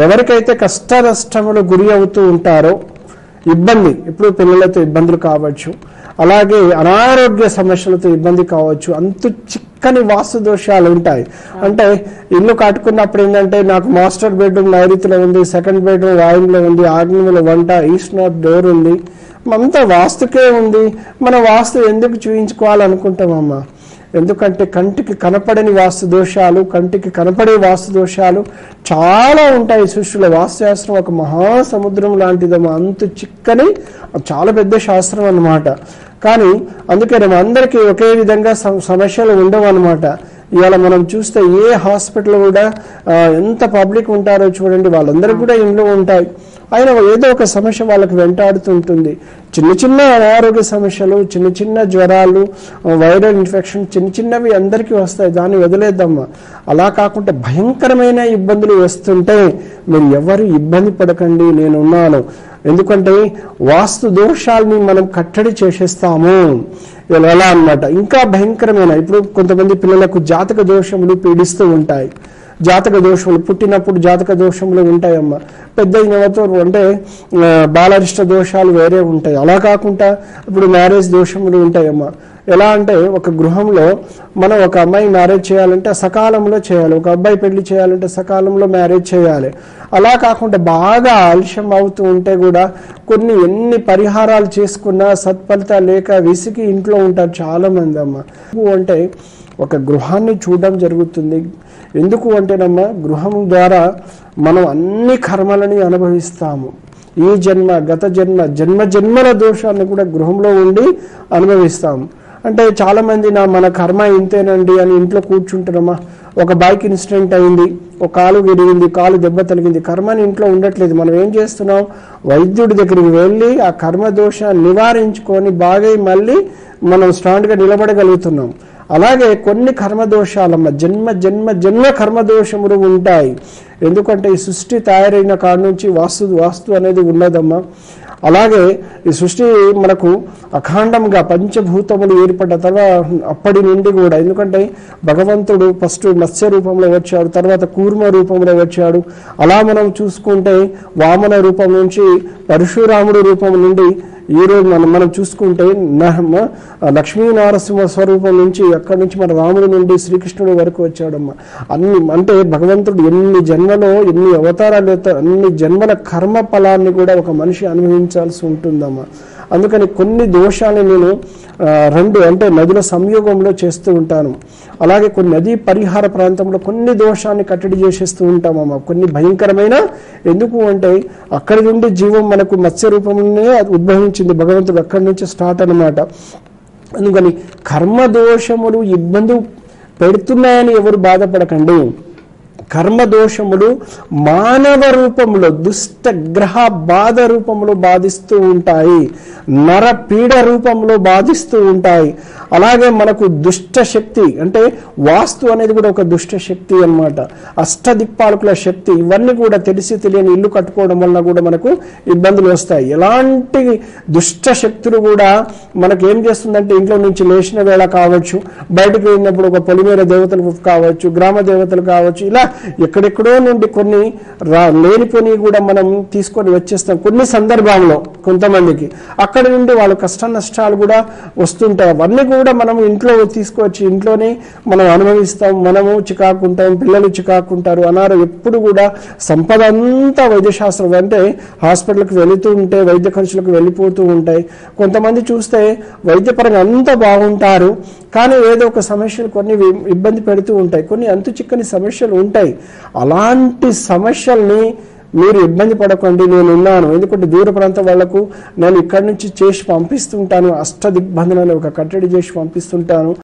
ఎవరికైతే కష్ట నష్టములు గురి అవుతూ ఉంటారో ఇబ్బంది, ఇప్పుడు పిల్లలతో ఇబ్బందులు కావచ్చు, అలాగే అనారోగ్య సమస్యలతో ఇబ్బంది కావచ్చు, అంతు చిక్కని వాస్తు దోషాలు ఉంటాయి. అంటే ఇల్లు కట్టుకున్నప్పుడు ఏంటంటే నాకు మాస్టర్ బెడ్రూమ్ నైరుతిలో ఉంది, సెకండ్ బెడ్రూమ్ వాయువులో ఉంది, ఆగ్నేయంలో వంట, ఈస్ట్ నార్త్ డోర్ ఉంది, అంతా వాస్తుకే ఉంది, మన వాస్తు ఎందుకు చూయించుకోవాలనుకుంటామమ్మా? ఎందుకంటే కంటికి కనపడని వాస్తు దోషాలు, కంటికి కనపడే వాస్తు దోషాలు చాలా ఉంటాయి. సృష్టిలో వాస్తుశాస్త్రం ఒక మహాసముద్రం లాంటిదమ్మా, అంతు చిక్కని చాలా పెద్ద శాస్త్రం అన్నమాట. కానీ అందుకే అందరికీ ఒకే విధంగా సమస్యలు ఉండవు అన్నమాట. ఇవాళ మనం చూస్తే ఏ హాస్పిటల్ కూడా ఎంత పబ్లిక్ ఉంటారో చూడండి, వాళ్ళందరికీ కూడా ఇంట్లో ఉంటాయి, అయినా ఏదో ఒక సమస్య వాళ్ళకి వెంటాడుతుంటుంది. చిన్న చిన్న అనారోగ్య సమస్యలు, చిన్న చిన్న జ్వరాలు, వైరల్ ఇన్ఫెక్షన్ చిన్నవి అందరికీ వస్తాయి, దాన్ని వదిలేద్దామా. అలా కాకుండా భయంకరమైన ఇబ్బందులు వస్తుంటే మీరు ఎవరు ఇబ్బంది పడకండి, నేనున్నాను. ఎందుకంటే వాస్తు దోషాలని మనం కట్టడి చేసేస్తాము. ఎలా అన్నమాట, ఇంకా భయంకరమైన, ఇప్పుడు కొంతమంది పిల్లలకు జాతక దోషములు పీడిస్తూ ఉంటాయి. జాతక దోషములు పుట్టినప్పుడు జాతక దోషములు ఉంటాయమ్మా. పెద్ద అయినతో అంటే బాలరిష్ట దోషాలు వేరే ఉంటాయి. అలా కాకుండా ఇప్పుడు మ్యారేజ్ దోషములు ఉంటాయమ్మా. ఎలా అంటే ఒక గృహంలో మనం ఒక అమ్మాయి మ్యారేజ్ చేయాలంటే సకాలంలో చేయాలి, ఒక అబ్బాయి పెళ్లి చేయాలంటే సకాలంలో మ్యారేజ్ చేయాలి. అలా కాకుండా బాగా ఆలస్యం అవుతూ ఉంటే కూడా కొన్ని ఎన్ని పరిహారాలు చేసుకున్నా సత్ఫలితాలు లేక విసిగి ఇంట్లో ఉంటారు చాలా మంది అమ్మ. అంటే ఒక గృహాన్ని చూడడం జరుగుతుంది. ఎందుకు అంటేనమ్మా, గృహం ద్వారా మనం అన్ని కర్మలని అనుభవిస్తాము. ఈ జన్మ, గత జన్మ, జన్మల దోషాన్ని కూడా గృహంలో ఉండి అనుభవిస్తాము. అంటే చాలా మంది మన కర్మ ఇంతేనండి అని ఇంట్లో కూర్చుంటారమ్మా. ఒక బైక్ ఇన్సిడెంట్ అయింది, ఒక కాలు విరిగింది, కాలు దెబ్బ తగిలింది, కర్మని ఇంట్లో ఉండట్లేదు. మనం ఏం చేస్తున్నాం, వైద్యుడి దగ్గరికి వెళ్ళి ఆ కర్మ దోషాన్ని నివారించుకొని బాగా మళ్ళీ మనం స్ట్రాంగ్గా నిలబడగలుగుతున్నాం. అలాగే కొన్ని కర్మదోషాలమ్మ, జన్మ జన్మ జన్మ కర్మదోషములు ఉంటాయి. ఎందుకంటే ఈ సృష్టి తయారైన కాడ నుంచి వాస్తు అనేది ఉన్నదమ్మా. అలాగే ఈ సృష్టి మనకు అఖండంగా పంచభూతములు ఏర్పడ్డ తర్వాత అప్పటి నుండి కూడా, ఎందుకంటే భగవంతుడు ఫస్ట్ మత్స్య రూపంలో వచ్చాడు, తర్వాత కూర్మ రూపంలో వచ్చాడు. అలా మనం చూసుకుంటే వామన రూపం నుంచి పరశురాముడు రూపం నుండి ఈరోజు మనం చూసుకుంటే లక్ష్మీనారసింహ స్వరూపం నుంచి అక్కడి నుంచి మన రాముడి నుండి శ్రీకృష్ణుడి వరకు వచ్చాడమ్మా. అన్ని అంటే భగవంతుడు ఎన్ని జన్మలో ఎన్ని అవతారాలు, అన్ని జన్మల కర్మ ఫలాన్ని కూడా ఒక మనిషి అనుభవించాల్సి ఉంటుందమ్మా. అందుకని కొన్ని దోషాలను నేను రెండు అంటే నదుల సంయోగంలో చేస్తూ ఉంటాను. అలాగే కొన్ని నదీ పరిహార ప్రాంతంలో కొన్ని దోషాన్ని కట్టడి చేసేస్తూ ఉంటామమ్మా. కొన్ని భయంకరమైన, ఎందుకు అంటే అక్కడి నుండి జీవం మనకు మత్స్య రూపంలోనే ఉద్భవించింది, భగవంతుడు అక్కడి నుంచి స్టార్ట్ అన్నమాట. అందుకని కర్మదోషములు ఇబ్బంది పెడుతున్నాయని ఎవరు బాధపడకండి. కర్మదోషములు మానవ రూపంలో దుష్ట గ్రహ బాధ రూపంలో బాధిస్తూ ఉంటాయి, నర పీడ రూపంలో బాధిస్తూ ఉంటాయి. అలాగే మనకు దుష్ట శక్తి అంటే వాస్తు అనేది కూడా ఒక దుష్ట శక్తి అన్నమాట, అష్టదిక్పాలకుల శక్తి. ఇవన్నీ కూడా తెలిసి తెలియని ఇల్లు కట్టుకోవడం వల్ల కూడా మనకు ఇబ్బందులు వస్తాయి. ఎలాంటి దుష్ట శక్తులు కూడా మనకు ఏం చేస్తుందంటే ఇంట్లో నుంచి లేచిన వేళ కావచ్చు, బయటకు వెళ్ళినప్పుడు ఒక పొలిమేర దేవతలు కావచ్చు, గ్రామ దేవతలు కావచ్చు, ఇలా ఎక్కడెక్కడో నుండి కొన్ని లేనిపోని కూడా మనం తీసుకొని వచ్చేస్తాం కొన్ని సందర్భంలో కొంతమందికి. అక్కడి నుండి వాళ్ళ కష్ట నష్టాలు కూడా వస్తుంటాయి. అవన్నీ కూడా మనం ఇంట్లో తీసుకొచ్చి ఇంట్లోనే మనం అనుభవిస్తాం, మనము చికాకుంటాం, పిల్లలు చికాకుంటారు, ఎప్పుడు కూడా సంపద అంతా వైద్యశాస్త్రం అంటే హాస్పిటల్కి వెళుతూ ఉంటే వైద్య ఖర్చులకు వెళ్ళిపోతూ ఉంటాయి. కొంతమంది చూస్తే వైద్యపరంగా అంతా బాగుంటారు, కానీ ఏదో ఒక సమస్యలు కొన్ని ఇబ్బంది పెడుతూ ఉంటాయి, కొన్ని అంతు చిక్కని సమస్యలు ఉంటాయి. అలాంటి సమస్యల్ని మీరు ఇబ్బంది పడకండి, నేనున్నాను. ఎందుకంటే దూర ప్రాంతం వాళ్లకు నేను ఇక్కడి నుంచి చేసి పంపిస్తుంటాను, అష్టదిగ్బంధనాలు ఒక కట్టడి చేసి పంపిస్తుంటాను.